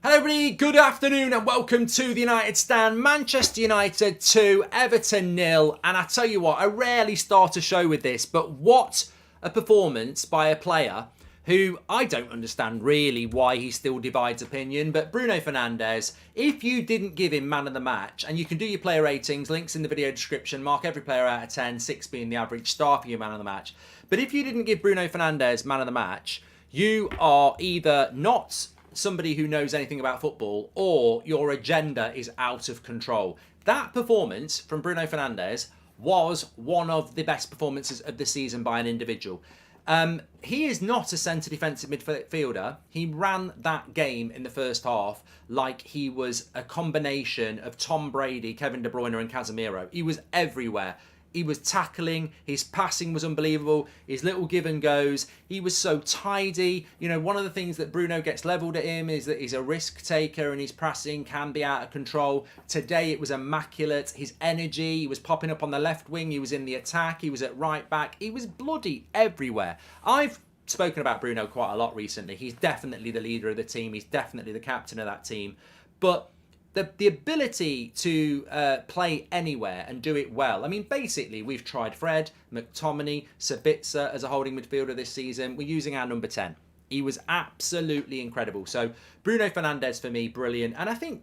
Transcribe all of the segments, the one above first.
Hello everybody, good afternoon and welcome to the United Stand. Manchester United 2, Everton 0. And I tell you what, I rarely start a show with this, but what a performance by a player who I don't understand really why he still divides opinion, but Bruno Fernandes, if you didn't give him man of the match, and you can do your player ratings, links in the video description, mark every player out of 10, 6 being the average star for your man of the match. But if you didn't give Bruno Fernandes man of the match, you are either not somebody who knows anything about football or your agenda is out of control. That performance from Bruno Fernandes was one of the best performances of the season by an individual. He is not a centre defensive midfielder. He ran that game in the first half like he was a combination of Tom Brady, Kevin De Bruyne and Casemiro. He was everywhere. He was tackling, his passing was unbelievable, his little give and goes, he was so tidy. You know, one of the things that Bruno gets levelled at him is that he's a risk taker and his passing can be out of control. Today it was immaculate, his energy, he was popping up on the left wing, he was in the attack, he was at right back, he was bloody everywhere. I've spoken about Bruno quite a lot recently. He's definitely the leader of the team, he's definitely the captain of that team, but the ability to play anywhere and do it well. I mean, basically, we've tried Fred, McTominay, Sabitzer as a holding midfielder this season. We're using our number 10. He was absolutely incredible. So Bruno Fernandes, for me, brilliant. And I think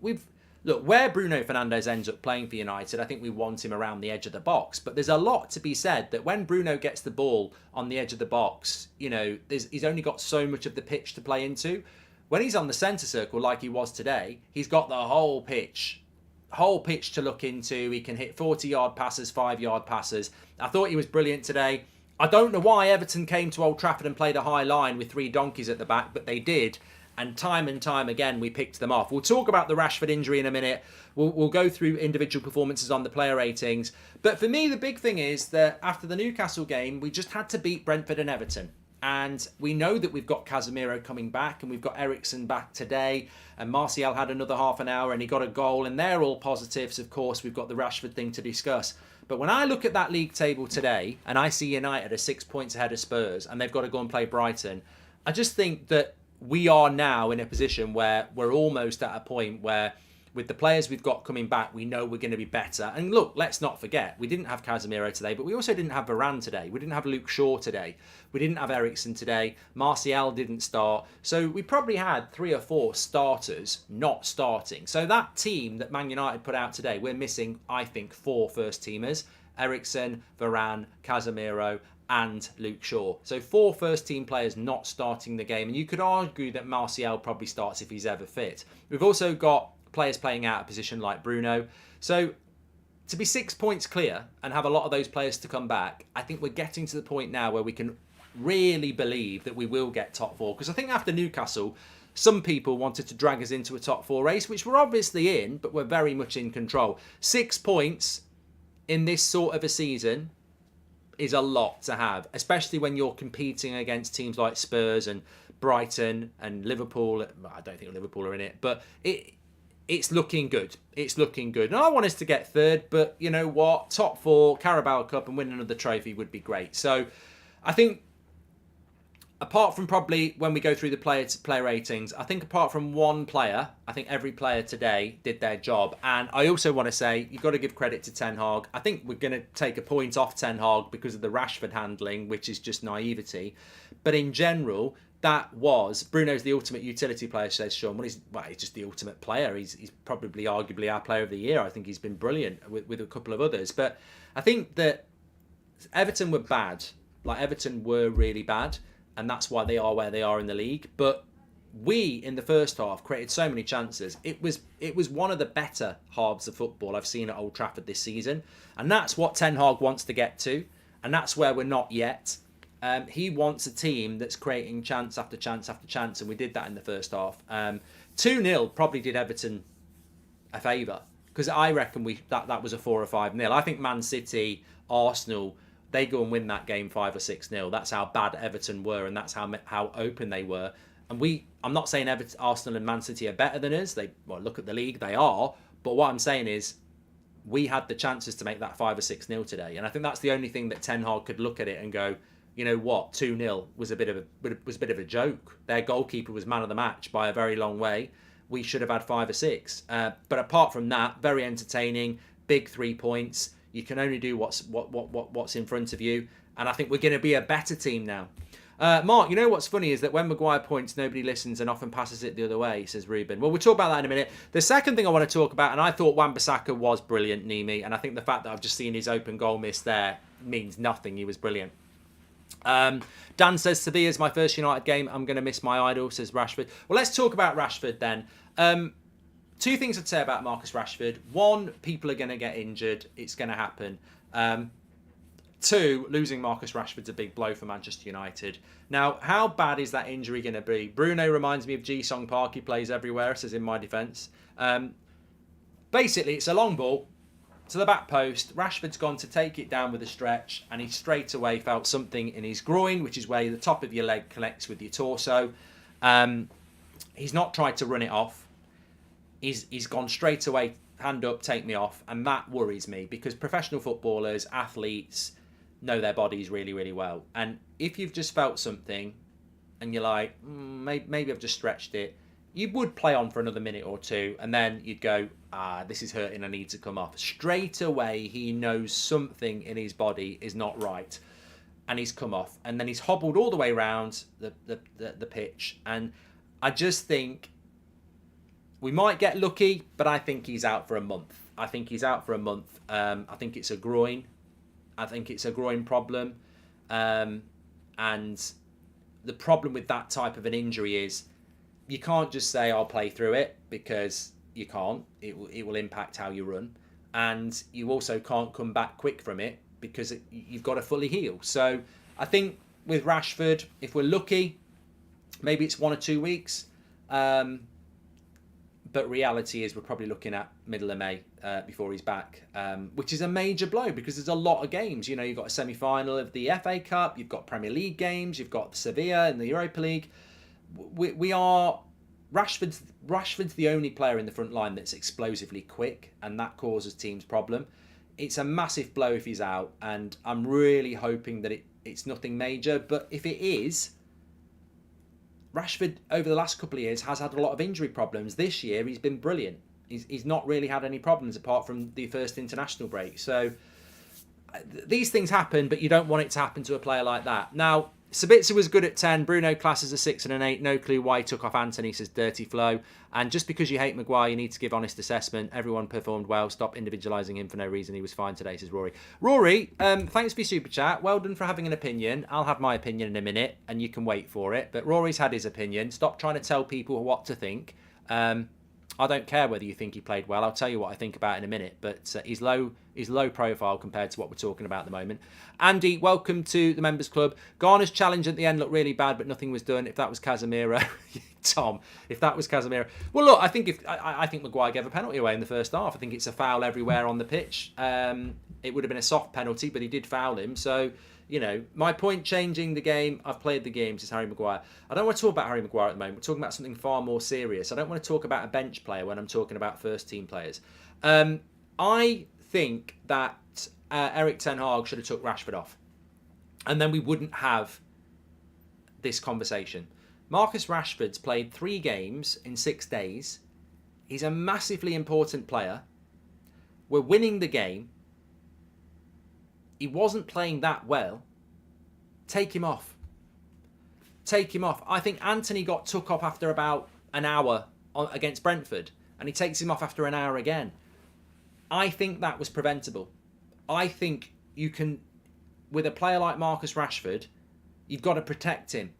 look, where Bruno Fernandes ends up playing for United, I think we want him around the edge of the box. But there's a lot to be said that when Bruno gets the ball on the edge of the box, you know, he's only got so much of the pitch to play into. When he's on the centre circle like he was today, he's got the whole pitch to look into. He can hit 40-yard passes, 5-yard passes. I thought he was brilliant today. I don't know why Everton came to Old Trafford and played a high line with 3 donkeys at the back, but they did. And time again, we picked them off. We'll talk about the Rashford injury in a minute. We'll go through individual performances on the player ratings. But for me, the big thing is that after the Newcastle game, we just had to beat Brentford and Everton. And we know that we've got Casemiro coming back and we've got Eriksen back today. And Martial had another half an hour and he got a goal. And they're all positives. Of course, we've got the Rashford thing to discuss. But when I look at that league table today and I see United are 6 points ahead of Spurs and they've got to go and play Brighton, I just think that we are now in a position where we're almost at a point where with the players we've got coming back, we know we're going to be better. And look, let's not forget, we didn't have Casemiro today, but we also didn't have Varane today. We didn't have Luke Shaw today. We didn't have Eriksen today. Martial didn't start. So we probably had 3 or 4 starters not starting. So that team that Man United put out today, we're missing, I think, 4 first-teamers. Eriksen, Varane, Casemiro, and Luke Shaw. So 4 first-team players not starting the game. And you could argue that Martial probably starts if he's ever fit. We've also got players playing out of position like Bruno. So to be 6 points clear and have a lot of those players to come back, I think we're getting to the point now where we can really believe that we will get top 4. Because I think after Newcastle, some people wanted to drag us into a top 4 race, which we're obviously in, but we're very much in control. 6 points in this sort of a season is a lot to have, especially when you're competing against teams like Spurs and Brighton and Liverpool. I don't think Liverpool are in it, but it's looking good. It's looking good. And I want us to get 3rd, but you know what? Top 4, Carabao Cup and win another trophy would be great. So I think apart from probably when we go through the player ratings, I think apart from one player, I think every player today did their job. And I also want to say, you've got to give credit to Ten Hag. I think we're going to take a point off Ten Hag because of the Rashford handling, which is just naivety. But in general, that was Bruno's the ultimate utility player, says Sean. Well, he's just the ultimate player. He's probably arguably our player of the year. I think he's been brilliant with a couple of others. But I think that Everton were bad. Like Everton were really bad, and that's why they are where they are in the league. But we in the first half created so many chances. It was one of the better halves of football I've seen at Old Trafford this season, and that's what Ten Hag wants to get to, and that's where we're not yet. He wants a team that's creating chance after chance after chance, and we did that in the first half. 2-0 probably did Everton a favour, because I reckon that was a 4 or 5-0. I think Man City, Arsenal, they go and win that game 5 or 6-0. That's how bad Everton were, and that's how open they were. And I'm not saying Arsenal and Man City are better than us. Look at the league, they are. But what I'm saying is, we had the chances to make that 5 or 6-0 today, and I think that's the only thing that Ten Hag could look at it and go, you know what, 2-0 was a bit of a joke. Their goalkeeper was man of the match by a very long way. we should have had 5 or 6. But apart from that, very entertaining, big 3 points. You can only do what's in front of you. And I think we're going to be a better team now. Mark, you know what's funny is that when Maguire points, nobody listens and often passes it the other way, says Ruben. Well, we'll talk about that in a minute. The second thing I want to talk about, and I thought Wan-Bissaka was brilliant, Nimi, and I think the fact that I've just seen his open goal miss there means nothing. He was brilliant. Dan says, Sevilla's my first United game. I'm going to miss my idol, says Rashford. Well, let's talk about Rashford then. 2 things I'd say about Marcus Rashford. 1, people are going to get injured. It's going to happen. 2, losing Marcus Rashford's a big blow for Manchester United. Now, how bad is that injury going to be? Bruno reminds me of Ji-Song Park. He plays everywhere, says in my defence. Basically, it's a long ball to the back post. Rashford's gone to take it down with a stretch, and he straight away felt something in his groin, which is where the top of your leg connects with your torso. He's not tried to run it off. He's gone straight away, hand up, take me off, and that worries me because professional footballers, athletes, know their bodies really, really well. And if you've just felt something and you're like, maybe I've just stretched it, you would play on for another minute or 2 and then you'd go, this is hurting, I need to come off. Straight away, he knows something in his body is not right. And he's come off. And then he's hobbled all the way around the pitch. And I just think we might get lucky, but I think he's out for a month. I think it's a groin. I think it's a groin problem. And the problem with that type of an injury is you can't just say, I'll play through it, because you can't. It will impact how you run. And you also can't come back quick from it because you've got to fully heal. So I think with Rashford, if we're lucky, maybe it's 1 or 2 weeks. But reality is we're probably looking at middle of May before he's back, which is a major blow because there's a lot of games. You know, you've got a semi-final of the FA Cup, you've got Premier League games, you've got Sevilla in the Europa League. Rashford's the only player in the front line that's explosively quick, and that causes teams problem. It's a massive blow if he's out, and I'm really hoping that it's nothing major. But if it is, Rashford, over the last couple of years, has had a lot of injury problems. This year, he's been brilliant. He's not really had any problems apart from the first international break. So these things happen, but you don't want it to happen to a player like that. Now, Sabitzer was good at 10. Bruno classes a 6 and an 8. No clue why he took off Anthony, says Dirty Flow. And just because you hate Maguire, you need to give honest assessment. Everyone performed well. Stop individualising him for no reason. He was fine today, says Rory. Rory, thanks for your super chat. Well done for having an opinion. I'll have my opinion in a minute, and you can wait for it. But Rory's had his opinion. Stop trying to tell people what to think. I don't care whether you think he played well. I'll tell you what I think about in a minute. But he's low profile compared to what we're talking about at the moment. Andy, welcome to the Members Club. Garner's challenge at the end looked really bad, but nothing was done. If that was Casemiro, Tom, if that was Casemiro. Well, look, I think Maguire gave a penalty away in the first half. I think it's a foul everywhere on the pitch. It would have been a soft penalty, but he did foul him. So, you know, my point changing the game, I've played the game, says Harry Maguire. I don't want to talk about Harry Maguire at the moment. We're talking about something far more serious. I don't want to talk about a bench player when I'm talking about first team players. I think that Erik ten Hag should have took Rashford off. And then we wouldn't have this conversation. Marcus Rashford's played 3 games in 6 days. He's a massively important player. We're winning the game. He wasn't playing that well. Take him off. Take him off. I think Anthony got took off after about an hour against Brentford, and he takes him off after an hour again. I think that was preventable. I think you can, with a player like Marcus Rashford, you've got to protect him.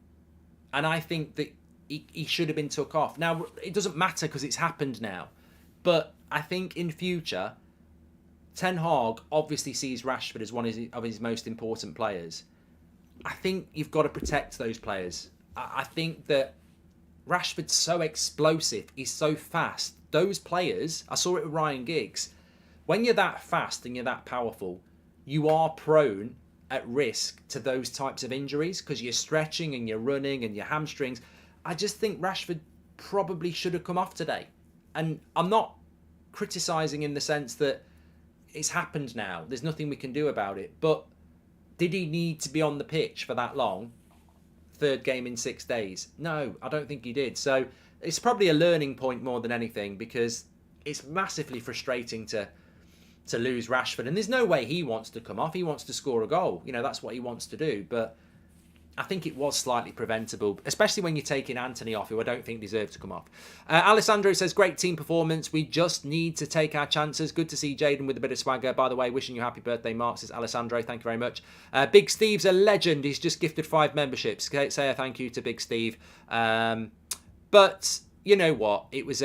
And I think that he should have been took off. Now, it doesn't matter because it's happened now. But I think in future, Ten Hag obviously sees Rashford as one of his most important players. I think you've got to protect those players. I think that Rashford's so explosive. He's so fast. Those players, I saw it with Ryan Giggs. When you're that fast and you're that powerful, you are prone at risk to those types of injuries because you're stretching and you're running and your hamstrings. I just think Rashford probably should have come off today. And I'm not criticising in the sense that it's happened now. There's nothing we can do about it. But did he need to be on the pitch for that long? third game in 6 days? No, I don't think he did. So it's probably a learning point more than anything, because it's massively frustrating to lose Rashford. And there's no way he wants to come off. He wants to score a goal. You know, that's what he wants to do. But I think it was slightly preventable, especially when you're taking Anthony off, who I don't think deserved to come off. Alessandro says, great team performance. We just need to take our chances. Good to see Jaden with a bit of swagger. By the way, wishing you happy birthday, Mark, says Alessandro. Thank you very much. Big Steve's a legend. He's just gifted 5 memberships. Say a thank you to Big Steve. But you know what? It was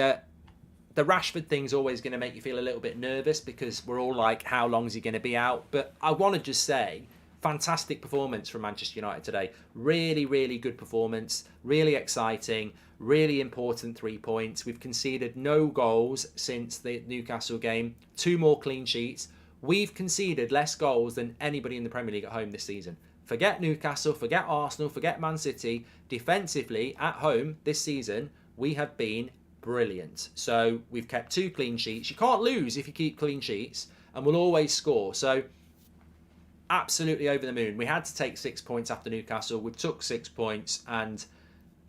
the Rashford thing's always going to make you feel a little bit nervous, because we're all like, how long is he going to be out? But I want to just say, fantastic performance from Manchester United today. Really, really good performance. Really exciting. Really important 3 points. We've conceded no goals since the Newcastle game. 2 more clean sheets. We've conceded less goals than anybody in the Premier League at home this season. Forget Newcastle, forget Arsenal, forget Man City. Defensively, at home this season, we have been brilliant. So we've kept 2 clean sheets. You can't lose if you keep clean sheets, and we'll always score. So absolutely over the moon. We had to take 6 points after Newcastle. We took 6 points, and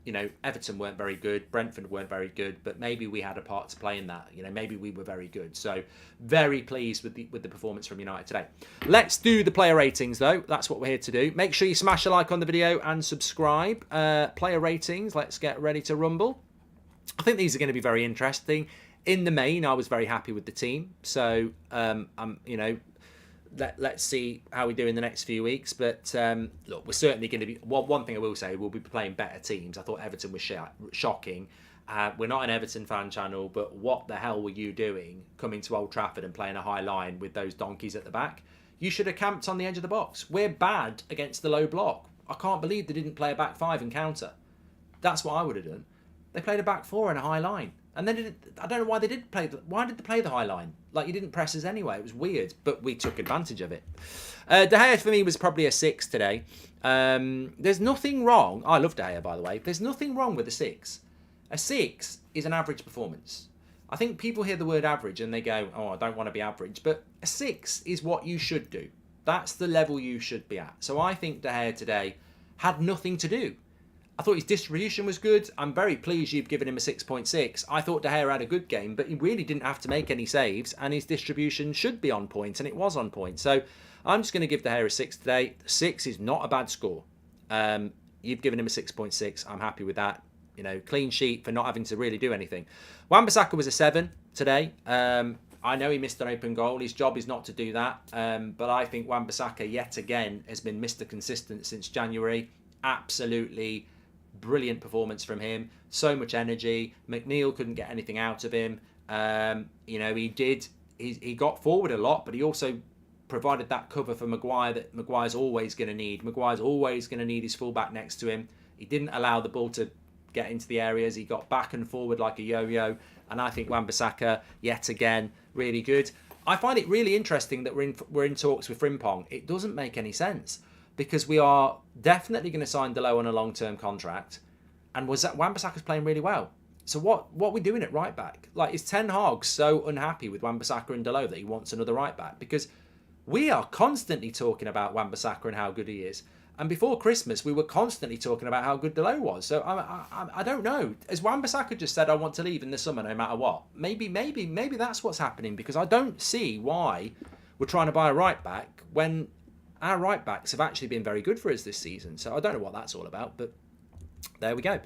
you know, Everton weren't very good, Brentford weren't very good, but maybe we had a part to play in that. You know, maybe we were very good. So very pleased with the performance from United today. Let's do the player ratings though. That's what we're here to do. Make sure you smash a like on the video and subscribe. Player ratings, let's get ready to rumble. I think these are going to be very interesting. In the main, I was very happy with the team. So, you know, let's see how we do in the next few weeks. But look, we're certainly going to be... one thing I will say, we'll be playing better teams. I thought Everton was shocking. We're not an Everton fan channel, but what the hell were you doing coming to Old Trafford and playing a high line with those donkeys at the back? You should have camped on the edge of the box. We're bad against the low block. I can't believe they didn't play a back 5 and counter. That's what I would have done. They played a back 4 and a high line. And then I don't know why they did play. Why did they play the high line? Like, you didn't press us anyway. It was weird, but we took advantage of it. De Gea for me was probably a 6 today. There's nothing wrong. I love De Gea, by the way. There's nothing wrong with a 6. A 6 is an average performance. I think people hear the word average and they go, "Oh, I don't want to be average." But a 6 is what you should do. That's the level you should be at. So I think De Gea today had nothing to do. I thought his distribution was good. I'm very pleased you've given him a 6.6. I thought De Gea had a good game, but he really didn't have to make any saves, and his distribution should be on point, and it was on point. So I'm just going to give De Gea a 6 today. 6 is not a bad score. You've given him a 6.6. I'm happy with that. You know, clean sheet for not having to really do anything. Wan-Bissaka was a 7 today. I know he missed an open goal. His job is not to do that. But I think Wan-Bissaka, yet again, has been Mr. Consistent since January. Absolutely brilliant performance from him. So much energy. McNeil couldn't get anything out of him. You know, he got forward a lot, but he also provided that cover for Maguire that Maguire's always going to need. Maguire's always going to need his fullback next to him. He didn't allow the ball to get into the areas. He got back and forward like a yo-yo. And I think Wan-Bissaka, yet again, really good. I find it really interesting that we're in talks with Frimpong. It doesn't make any sense, because we are definitely going to sign Delo on a long-term contract, and Wan-Bissaka's playing really well. So what are we doing at right back? Like, is Ten Hag so unhappy with Wan-Bissaka and Delo that he wants another right back? Because we are constantly talking about Wan-Bissaka and how good he is. And before Christmas, we were constantly talking about how good Delo was. So I don't know. As Wan-Bissaka just said, I want to leave in the summer no matter what. Maybe that's what's happening, because I don't see why we're trying to buy a right back when our right backs have actually been very good for us this season. So I don't know what that's all about, but there we go.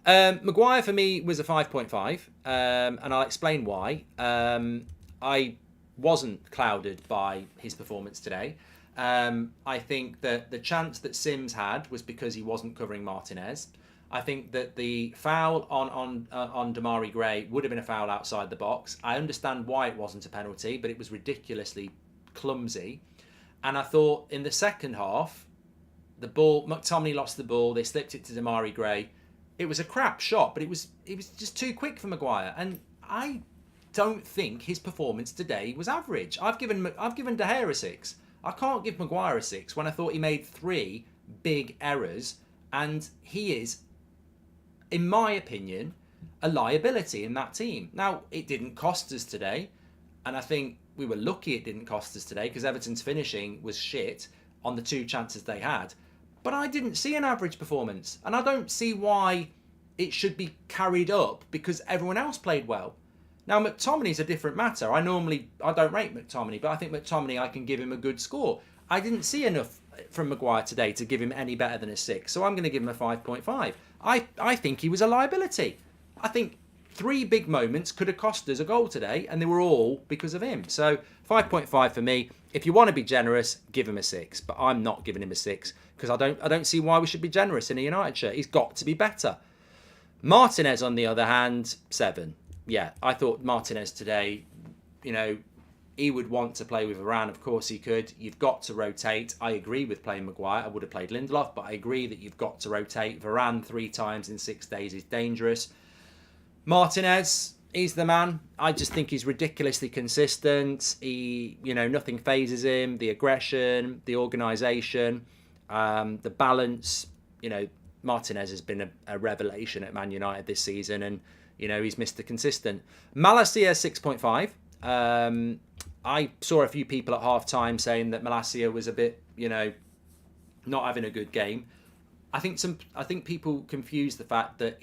Maguire for me was a 5.5, and I'll explain why. I wasn't clouded by his performance today. I think that the chance that Sims had was because he wasn't covering Martinez. I think that the foul on Damari Gray would have been a foul outside the box. I understand why it wasn't a penalty, but it was ridiculously clumsy. And I thought in the second half, the ball, McTominay lost the ball. They slipped it to Damari Gray. It was a crap shot, but it was just too quick for Maguire. And I don't think his performance today was average. I've given De Gea a 6. I can't give Maguire a 6 when I thought he made 3 big errors, and he is, in my opinion, a liability in that team. Now, it didn't cost us today, and I think we were lucky it didn't cost us today, because Everton's finishing was shit on the 2 chances they had. But I didn't see an average performance. And I don't see why it should be carried up because everyone else played well. Now, McTominay's a different matter. I don't rate McTominay, but I think McTominay, I can give him a good score. I didn't see enough from Maguire today to give him any better than a 6, so I'm going to give him a 5.5. I think he was a liability. I think 3 big moments could have cost us a goal today, and they were all because of him. So 5.5 for me. If you want to be generous, give him a 6, but I'm not giving him a 6 because I don't see why we should be generous in a United shirt. He's got to be better. Martinez, on the other hand, 7. Yeah, I thought Martinez today, he would want to play with Varane. Of course he could. You've got to rotate. I agree with playing Maguire. I would have played Lindelof, but I agree that you've got to rotate. Varane 3 times in 6 days is dangerous. Martinez, he's the man. I just think he's ridiculously consistent. He, nothing phases him. The aggression, the organisation, the balance. Martinez has been a revelation at Man United this season, and he's Mr. Consistent. Malacia 6.5. I saw a few people at half time saying that Malacia was a bit, not having a good game. I think people confuse the fact that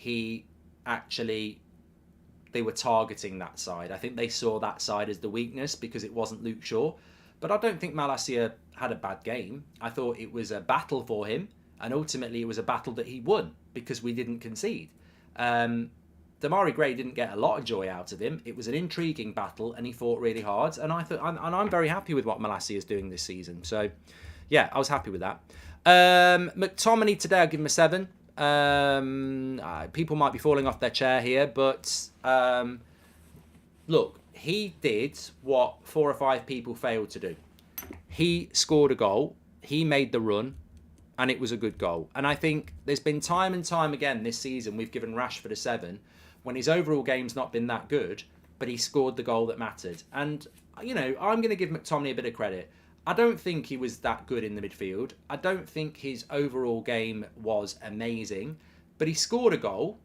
they were targeting that side. I think they saw that side as the weakness because it wasn't Luke Shaw. But I don't think Malacia had a bad game. I thought it was a battle for him, and ultimately it was a battle that he won because we didn't concede. Damari Gray didn't get a lot of joy out of him. It was an intriguing battle, and he fought really hard. And I'm very happy with what Malacia is doing this season. So, yeah, I was happy with that. McTominay today, I'll give him a 7. People might be falling off their chair here, but look, he did what 4 or 5 people failed to do. He scored a goal. He made the run. And it was a good goal. And I think there's been time and time again this season we've given Rashford a 7 when his overall game's not been that good, but he scored the goal that mattered. And, I'm going to give McTominay a bit of credit. I don't think he was that good in the midfield. I don't think his overall game was amazing, but he scored a goal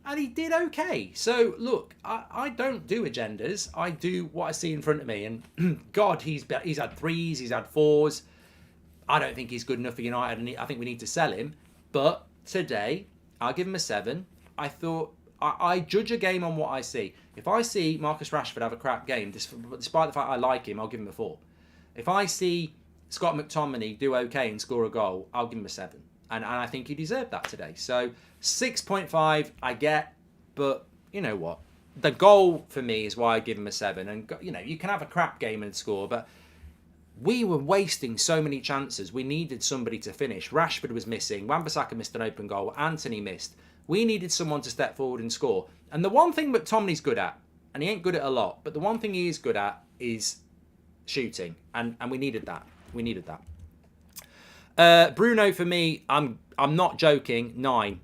and he did okay. So, look, I don't do agendas. I do what I see in front of me. And, God, he's had 3s, he's had 4s. I don't think he's good enough for United, and I think we need to sell him. But today, I'll give him a 7. I thought, I judge a game on what I see. If I see Marcus Rashford have a crap game, despite the fact I like him, I'll give him a 4. If I see Scott McTominay do okay and score a goal, I'll give him a 7. And I think he deserved that today. So 6.5 I get, but you know what? The goal for me is why I give him a 7. And you can have a crap game and score, but we were wasting so many chances. We needed somebody to finish. Rashford was missing. Wan-Bissaka missed an open goal. Anthony missed. We needed someone to step forward and score. And the one thing McTominay's good at, and he ain't good at a lot, but the one thing he is good at is shooting. And we needed that. We needed that. Bruno, for me, I'm not joking, 9.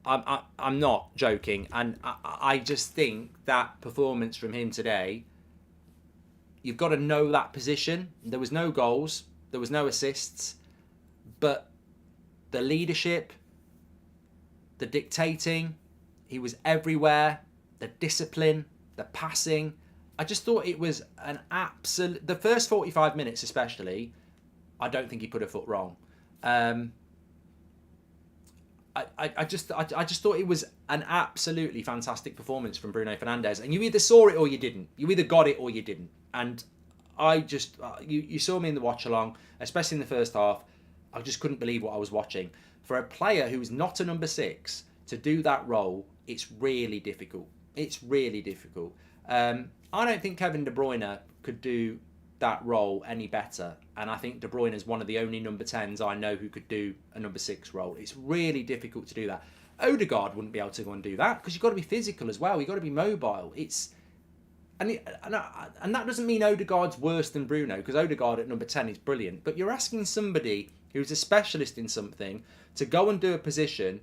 I'm not joking. And I just think that performance from him today, you've got to know that position. There was no goals. There was no assists. But the leadership, the dictating, he was everywhere. The discipline, the passing. I just thought it was an absolute... The first 45 minutes especially, I don't think he put a foot wrong. I just thought it was an absolutely fantastic performance from Bruno Fernandes. And you either saw it or you didn't. You either got it or you didn't. And I just... You saw me in the watch-along, especially in the first half. I just couldn't believe what I was watching. For a player who's not a number 6 to do that role, it's really difficult. It's really difficult. I don't think Kevin De Bruyne could do that role any better. And I think De Bruyne is one of the only number 10s I know who could do a number 6 role. It's really difficult to do that. Odegaard wouldn't be able to go and do that because you've got to be physical as well. You've got to be mobile. And that doesn't mean Odegaard's worse than Bruno, because Odegaard at number 10 is brilliant. But you're asking somebody who's a specialist in something to go and do a position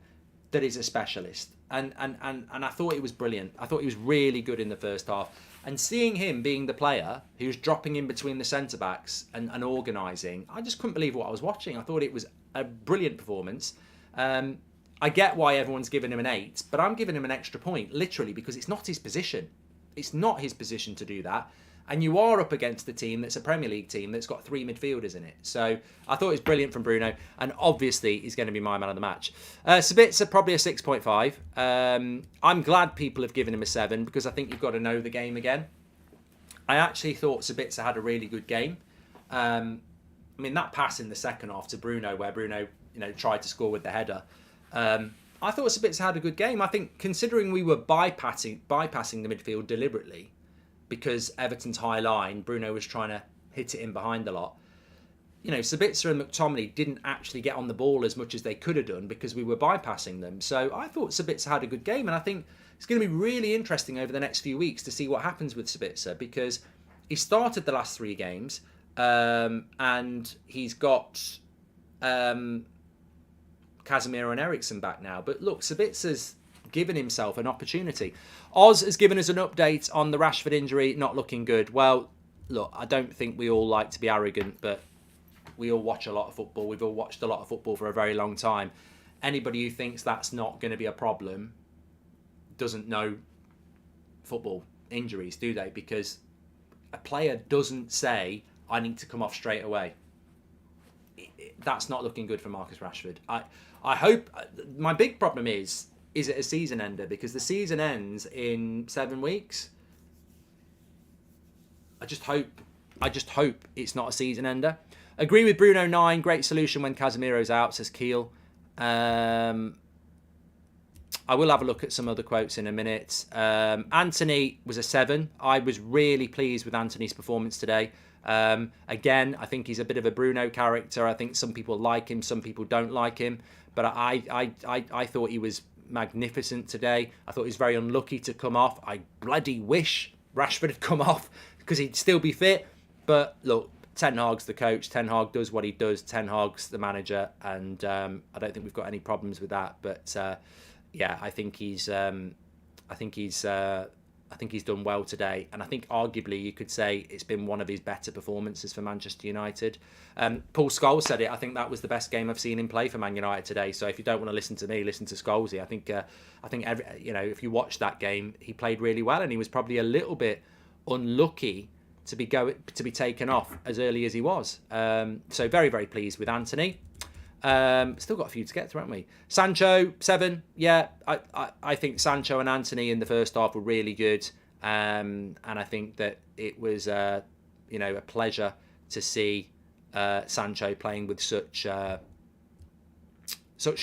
that is a specialist. And I thought it was brilliant. I thought he was really good in the first half. And seeing him being the player who's dropping in between the centre-backs and organising, I just couldn't believe what I was watching. I thought it was a brilliant performance. I get why everyone's giving him an 8, but I'm giving him an extra point, literally, because it's not his position. It's not his position to do that. And you are up against a team that's a Premier League team that's got 3 midfielders in it. So I thought it was brilliant from Bruno. And obviously, he's going to be my man of the match. Sabitzer, probably a 6.5. I'm glad people have given him a 7 because I think you've got to know the game again. I actually thought Sabitzer had a really good game. I mean, that pass in the second half to Bruno, where Bruno, tried to score with the header. I thought Sabitzer had a good game. I think considering we were bypassing the midfield deliberately, because Everton's high line, Bruno was trying to hit it in behind a lot. Sabitzer and McTominay didn't actually get on the ball as much as they could have done because we were bypassing them. So I thought Sabitzer had a good game, and I think it's going to be really interesting over the next few weeks to see what happens with Sabitzer because he started the last 3 games and he's got Casemiro and Eriksen back now. But look, Sabitzer's given himself an opportunity. Oz has given us an update on the Rashford injury, not looking good. Well, look, I don't think we all like to be arrogant, but we all watch a lot of football. We've all watched a lot of football for a very long time. Anybody who thinks that's not going to be a problem doesn't know football injuries, do they? Because a player doesn't say, I need to come off straight away. That's not looking good for Marcus Rashford. I hope... My big problem is it a season ender? Because the season ends in 7 weeks. I just hope it's not a season ender. Agree with Bruno 9. Great solution when Casemiro's out, says Keel. I will have a look at some other quotes in a minute. Anthony was a 7. I was really pleased with Anthony's performance today. Again, I think he's a bit of a Bruno character. I think some people like him, some people don't like him. But I thought he was magnificent today. I thought he was very unlucky to come off. I bloody wish Rashford had come off because he'd still be fit. But look, Ten Hag's the coach. Ten Hag does what he does. Ten Hag's the manager, and I don't think we've got any problems with that. But yeah, I think he's done well today, and I think arguably you could say it's been one of his better performances for Manchester United. Paul Scholes said it. I think that was the best game I've seen him play for Man United today. So if you don't want to listen to me, listen to Scholesy. I think if you watch that game, he played really well, and he was probably a little bit unlucky to be taken off as early as he was. So very, very pleased with Anthony. Still got a few to get through, haven't we? Sancho, 7. Yeah, I think Sancho and Anthony in the first half were really good. And I think that it was, a pleasure to see Sancho playing with such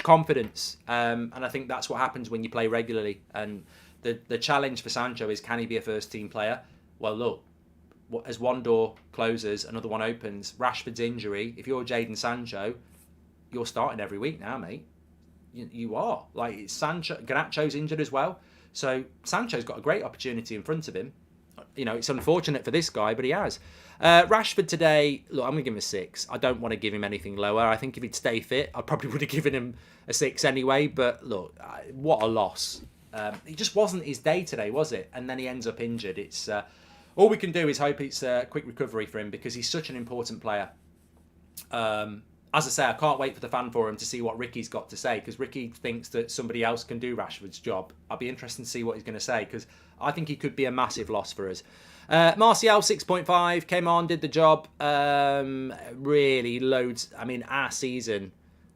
confidence. And I think that's what happens when you play regularly. And the challenge for Sancho is, can he be a first team player? Well, look, as one door closes, another one opens. Rashford's injury, if you're Jadon Sancho, you're starting every week now, mate. You are. Like, Sancho, Garnacho's injured as well. So Sancho's got a great opportunity in front of him. It's unfortunate for this guy, but he has. Rashford today, look, I'm going to give him a 6. I don't want to give him anything lower. I think if he'd stay fit, I probably would have given him a 6 anyway. But look, what a loss. It just wasn't his day today, was it? And then he ends up injured. It's all we can do is hope it's a quick recovery for him because he's such an important player. As I say, I can't wait for the fan forum to see what Ricky's got to say because Ricky thinks that somebody else can do Rashford's job. I'll be interested to see what he's going to say because I think he could be a massive loss for us. Martial, 6.5, came on, did the job. Really loads. I mean, our season,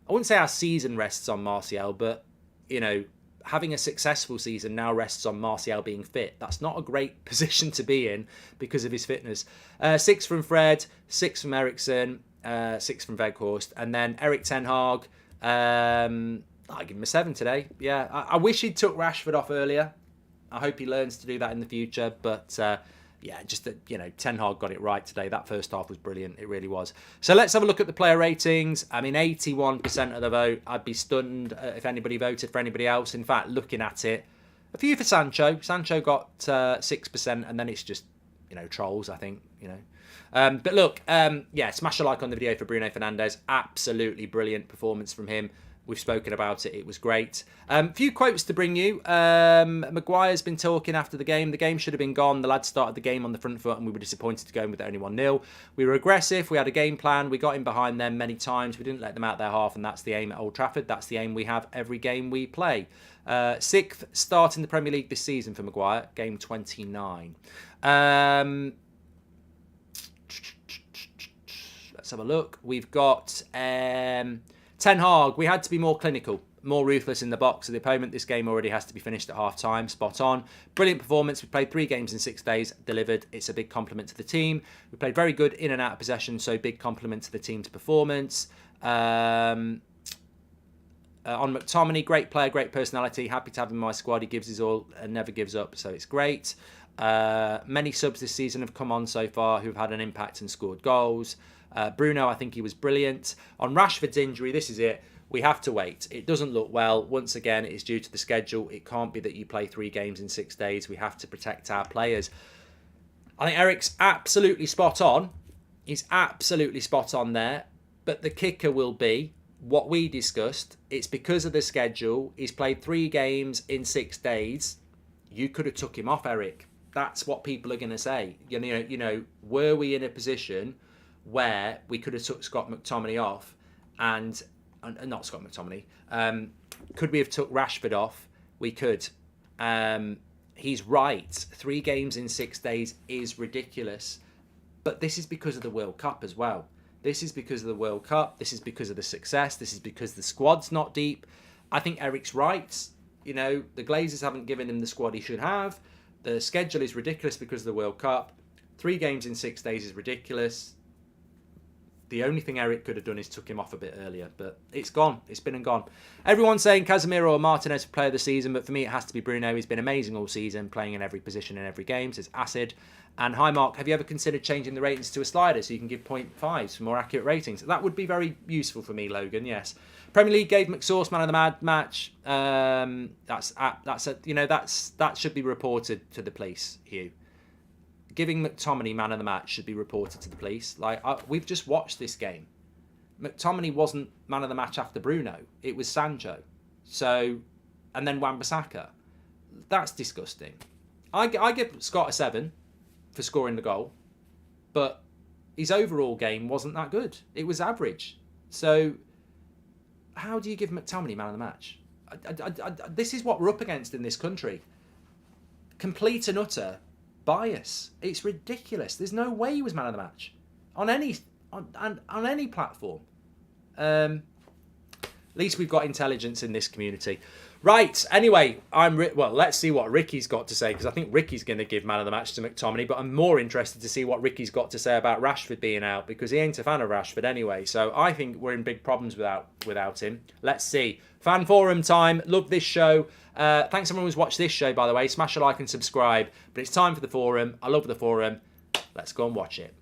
I wouldn't say our season rests on Martial, but, having a successful season now rests on Martial being fit. That's not a great position to be in because of his fitness. 6 from Fred, 6 from Eriksen. 6 from Weghorst, and then Erik Ten Hag. I give him a 7 today. Yeah, I wish he'd took Rashford off earlier. I hope he learns to do that in the future. But just that Ten Hag got it right today. That first half was brilliant. It really was. So let's have a look at the player ratings. I mean, 81% of the vote. I'd be stunned if anybody voted for anybody else. In fact, looking at it, a few for Sancho. Sancho got 6%, and then it's just trolls. I think But look, smash a like on the video for Bruno Fernandes. Absolutely brilliant performance from him. We've spoken about it. It was great. Few quotes to bring you. Maguire's been talking after the game. The game should have been gone. The lads started the game on the front foot and we were disappointed to go in with it only 1-0. We were aggressive. We had a game plan. We got in behind them many times. We didn't let them out their half, and that's the aim at Old Trafford. That's the aim we have every game we play. 6th start in the Premier League this season for Maguire. Game 29. Let's have a look. We've got Ten Hag. We had to be more clinical, more ruthless in the box of the opponent. This game already has to be finished at half-time. Spot on. Brilliant performance. We played 3 games in 6 days. Delivered. It's a big compliment to the team. We played very good in and out of possession, so big compliment to the team's performance. On McTominay, great player, great personality. Happy to have him in my squad. He gives his all and never gives up, so it's great. Many subs this season have come on so far who've had an impact and scored goals. BRUNO, I think he was brilliant. On Rashford's injury, this is it. We have to wait. It doesn't look well. Once again, it's due to the schedule. It can't be that you play 3 games in 6 days. We have to protect our players. I think Eric's absolutely spot on. He's absolutely spot on there. But the kicker will be what we discussed. It's because of the schedule. He's played 3 games in 6 days. You could have took him off, Eric. That's what people are going to say. You know, were we in a position where we could have took Scott McTominay off and not Scott McTominay. Could we have took Rashford off? We could. He's right. 3 games in 6 days is ridiculous. But this is because of the World Cup as well. This is because of the World Cup. This is because of the success. This is because the squad's not deep. I think Eric's right. You know, the Glazers haven't given him the squad he should have. The schedule is ridiculous because of the World Cup. 3 games in 6 days is ridiculous. The only thing Eric could have done is took him off a bit earlier, but it's gone. It's been and gone. Everyone's saying Casemiro or Martinez for player of the season, but for me it has to be Bruno. He's been amazing all season, playing in every position in every game, says Acid. And hi Mark, have you ever considered changing the ratings to a slider so you can give 0.5s for more accurate ratings? That would be very useful for me, Logan, yes. Premier League gave McSauce man of the match. That should be reported to the police, Hugh. Giving McTominay man of the match should be reported to the police. We've just watched this game. McTominay wasn't man of the match after Bruno. It was Sancho. So, and then Wan-Bissaka. That's disgusting. I give Scott a 7 for scoring the goal, but his overall game wasn't that good. It was average. So, how do you give McTominay man of the match? This is what we're up against in this country. Complete and utter bias. It's ridiculous. There's no way he was man of the match on any platform. At least we've got intelligence in this community. Right. Anyway, let's see what Ricky's got to say, because I think Ricky's going to give man of the match to McTominay, but I'm more interested to see what Ricky's got to say about Rashford being out, because he ain't a fan of Rashford anyway. So I think we're in big problems without him. Let's see. Fan forum time. Love this show. Thanks everyone who's watched this show, by the way. Smash a like and subscribe. But it's time for the forum. I love the forum. Let's go and watch it.